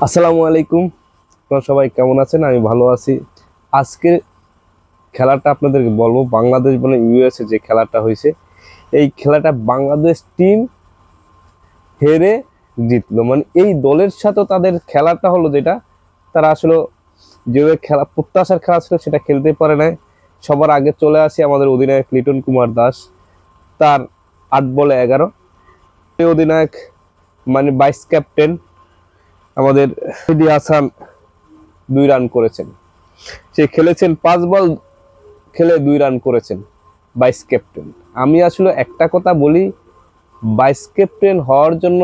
আসসালামু আলাইকুম। আপনারা সবাই কেমন আছেন? আমি ভালো আছি। আজকে খেলাটা আপনাদেরকে বলবো, বাংলাদেশ বনাম ইউএসএ যে খেলাটা হয়েছে, এই খেলাটা বাংলাদেশ টিম হেরে জিতলো। মানে এই দলের সাথে তাদের খেলাটা হলো যেটা, তারা আসলে যেভাবে খেলা প্রত্যাশার খেলা ছিল সেটা খেলতে পারে নাই। সবার আগে চলে আসে আমাদের অধিনায়ক লিটন কুমার দাস। তার 8 বলে 11। এই অধিনায়ক মানে ভাইস ক্যাপ্টেন আমাদের মেহেদী হাসান 2 রান করেছেন। সে খেলেছেন 5 বল, খেলে 2 রান করেছেন। ভাইস ক্যাপ্টেন, আমি আসলে একটা কথা বলি, ভাইস ক্যাপ্টেন হওয়ার জন্য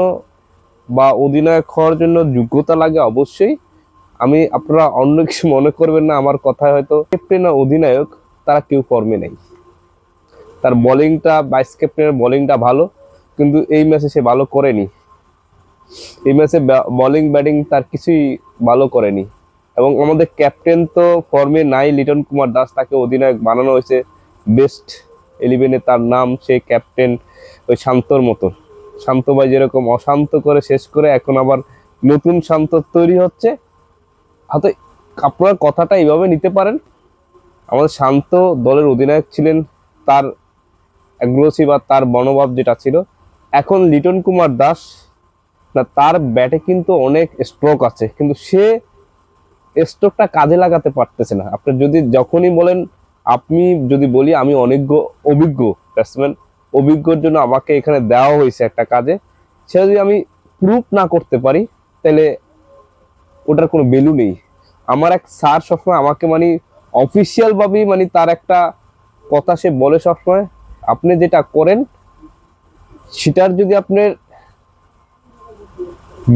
বা অধিনায়ক হওয়ার জন্য যোগ্যতা লাগে অবশ্যই। আপনারা অন্য কিছু মনে করবেন না আমার কথায়, হয়তো ক্যাপ্টেন আর অধিনায়ক তারা কেউ ফর্মে নেই। তার বোলিংটা, ভাইস ক্যাপ্টেনের বোলিংটা ভালো, কিন্তু এই ম্যাচে সে ভালো করেনি। এই ম্যাচে বোলিং ব্যাটিং তার কিছুই ভালো করেনি। এবং আমাদের ক্যাপ্টেন তো ফর্মে নাই, লিটন কুমার দাস, তাকে অধিনায়ক বানানো হয়েছে বেস্ট 11-এ তার নাম। সে ক্যাপ্টেন ওই শান্তর মতো, শান্ত ভাই যেরকম অশান্ত করে শেষ করে, এখন আবার নতুন শান্ত তৈরি হচ্ছে। হয়তো আপনারা কথাটা এইভাবে নিতে পারেন, আমাদের শান্ত দলের অধিনায়ক ছিলেন, তার অ্যাগ্রেসিভ বা তার মনোভাব যেটা ছিল। এখন লিটন কুমার দাস না, তার ব্যাটে কিন্তু অনেক স্ট্রোক আছে, কিন্তু সে স্ট্রোকটা কাজে লাগাতে পারতেছে না। আপনি যদি যখনই বলেন, আপনি যদি বলি আমি অভিজ্ঞ ব্যাটসম্যান, অভিজ্ঞর জন্য আমাকে এখানে দেওয়া হয়েছে একটা কাজে, সেটা যদি আমি প্রুফ না করতে পারি, তাহলে ওটার কোনো ভ্যালু নেই। আমার এক স্যার সবসময় আমাকে মানে অফিসিয়াল ভাবেই মানে তার একটা কথা সে বলে সবসময়, আপনি যেটা করেন সেটার যদি আপনার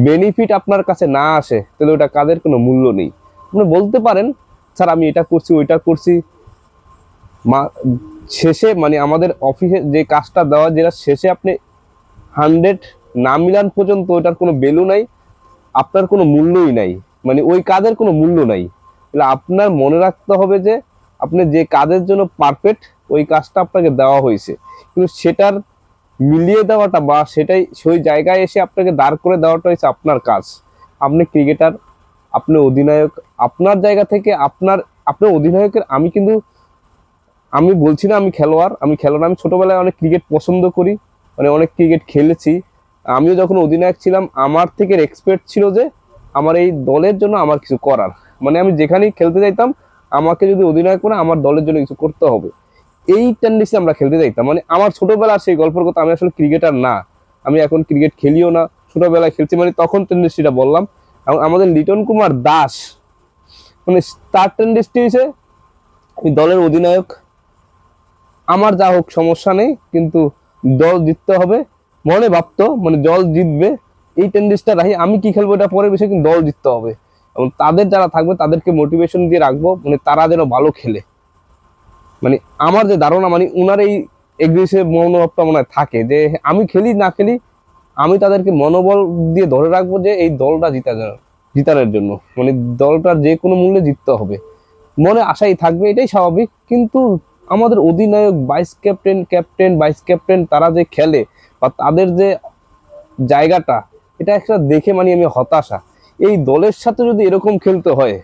বেনিফিট আপনার কাছে না আসে, তাহলে ওটা কাজের কোনো মূল্য নেই। আপনি বলতে পারেন, স্যার আমি এটা করছি ওইটা করছি, শেষে মানে আমাদের অফিসে যে কাজটা দেওয়া, যেটা শেষে আপনি 100 না মিলান পর্যন্ত ওইটার কোনো ভ্যালু নাই, আপনার কোনো মূল্যই নাই, মানে ওই কাজের কোনো মূল্য নাই। তাহলে আপনার মনে রাখতে হবে যে আপনি যে কাজের জন্য পারফেক্ট, ওই কাজটা আপনাকে দেওয়া হয়েছে, কিন্তু সেটার মিলিয়ে দেওয়াটা বা সেটাই সেই জায়গায় এসে আপনাকে দাঁড় করে দেওয়াটা হচ্ছে আপনার কাজ। আপনি ক্রিকেটার, আপনি অধিনায়ক, আপনার জায়গা থেকে আপনার অধিনায়কের, আমি বলছি না আমি খেলোয়াড়, আমি ছোটবেলায় অনেক ক্রিকেট পছন্দ করি, মানে অনেক ক্রিকেট খেলেছি। আমিও যখন অধিনায়ক ছিলাম, আমার থেকে এক্সপেক্ট ছিল যে আমার এই দলের জন্য আমার কিছু করার, মানে আমি যেখানেই খেলতে যাইতাম, আমাকে যদি অধিনায়ক করে আমার দলের জন্য কিছু করতে হবে, এই টেন্ডেন্সি আমরা খেলতে যাইতাম। মানে আমার ছোটবেলার সেই গল্পের কথা, আমি আসলে ক্রিকেটার না, আমি এখন ক্রিকেট খেলিও না, ছোটবেলায় খেলছি, মানে তখন টেন্ডেন্সিটা বললাম। এবং আমাদের লিটন কুমার দাস, মানে তার টেন্ডেন্সি হয়েছে দলের অধিনায়ক, আমার যা হোক সমস্যা নেই, কিন্তু দল জিততে হবে, মনে ভাবতো মানে দল জিতবে, এই টেন্ডেন্সিটা রাখি, আমি কি খেলবো এটা পরে বিষয়, কিন্তু দল জিততে হবে। এবং তাদের যারা থাকবে তাদেরকে মোটিভেশন দিয়ে রাখবো, মানে তারা যেন ভালো খেলে। মানে আমার যে ধারণা, মানে উনার এই এগ্রেসিভ মনোভাবটা মনে হয় থাকে, যে আমি খেলি না খেলি, আমি তাদেরকে মনোবল দিয়ে ধরে রাখবো যে এই দলটা জিতানোর জন্য, মানে দলটার যে কোনো মূল্যে জিততে হবে, মনে আশাই থাকবে, এটাই স্বাভাবিক। কিন্তু আমাদের অধিনায়ক, vice captain, captain, vice captain, তারা যে খেলে বা তাদের যে জায়গাটা, এটা একটা দেখে মানে আমি হতাশা। এই দলের সাথে যদি এরকম খেলতে হয়,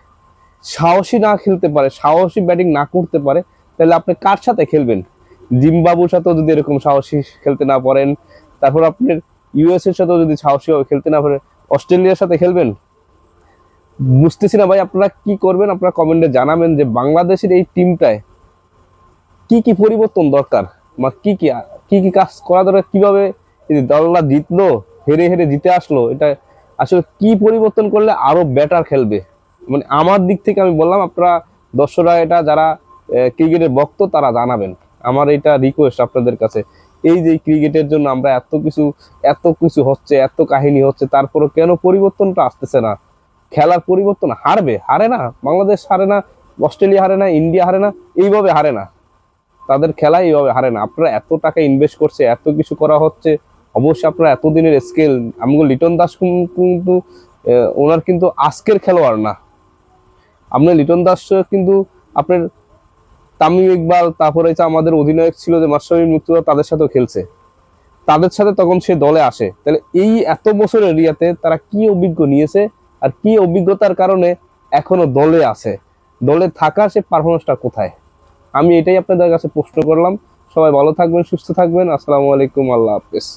সাহসী না খেলতে পারে, সাহসী ব্যাটিং না করতে পারে, তাহলে আপনি কার সাথে খেলবেন? জিম্বাবুর সাথেও যদি এরকম সাহসী খেলতে না পারেন, তারপর আপনার ইউএস এর সাথেও যদি সাহসীভাবে খেলতে না পারেন, অস্ট্রেলিয়ার সাথে খেলবেন? বুঝতেছি না ভাই, আপনারা কি করবেন? আপনারা কমেন্টে জানাবেন যে বাংলাদেশের এই টিমটায় কি কি পরিবর্তন দরকার, বা কি কি কি কি কাজ করা দরকার, কিভাবে এই দলটা জিতলো, হেরে হেরে জিতে আসলো, এটা আসলে কি পরিবর্তন করলে আরো বেটার খেলবে। মানে আমার দিক থেকে আমি বললাম, আপনারা দর্শকরা এটা যারা ক্রিকেটের ভক্ত, তারা জানাবেন। আমার এটা রিকোয়েস্ট আপনাদের কাছে, এই যে ক্রিকেটের জন্য আমরা এত কিছু হচ্ছে, এত কাহিনী হচ্ছে, তারপরে কেন পরিবর্তনটা আসতেছে না? খেলার পরিবর্তন হারে না, বাংলাদেশ হারে না, অস্ট্রেলিয়া হারে না, ইন্ডিয়া হারে না, এইভাবে হারে না, তাদের খেলা এইভাবে হারে না। আপনারা এত টাকা ইনভেস্ট করছে, এত কিছু করা হচ্ছে, অবশ্যই আপনারা এতদিনের স্কেল, আমগো লিটন দাস কিন্তু ওনার কিন্তু আজকের খেলোয়াড় না। আপনার লিটন দাস কিন্তু আপনার তামিম ইকবাল, তারপরে হচ্ছে আমাদের অধিনায়ক ছিল যে মাশরাফি মুর্তজা, তাদের সাথেও খেলছে, তাদের সাথে তখন সে দলে আসে। তাহলে এই এত বছরের এরিয়াতে তারা কি অভিজ্ঞ নিয়েছে, আর কি অভিজ্ঞতার কারণে এখনো দলে আছে, দলে থাকা সে পারফরমেন্সটা কোথায়? আমি এটাই আপনাদের কাছে প্রশ্ন করলাম। সবাই ভালো থাকবেন, সুস্থ থাকবেন। আসসালামু আলাইকুম, আল্লাহ হাফেজ।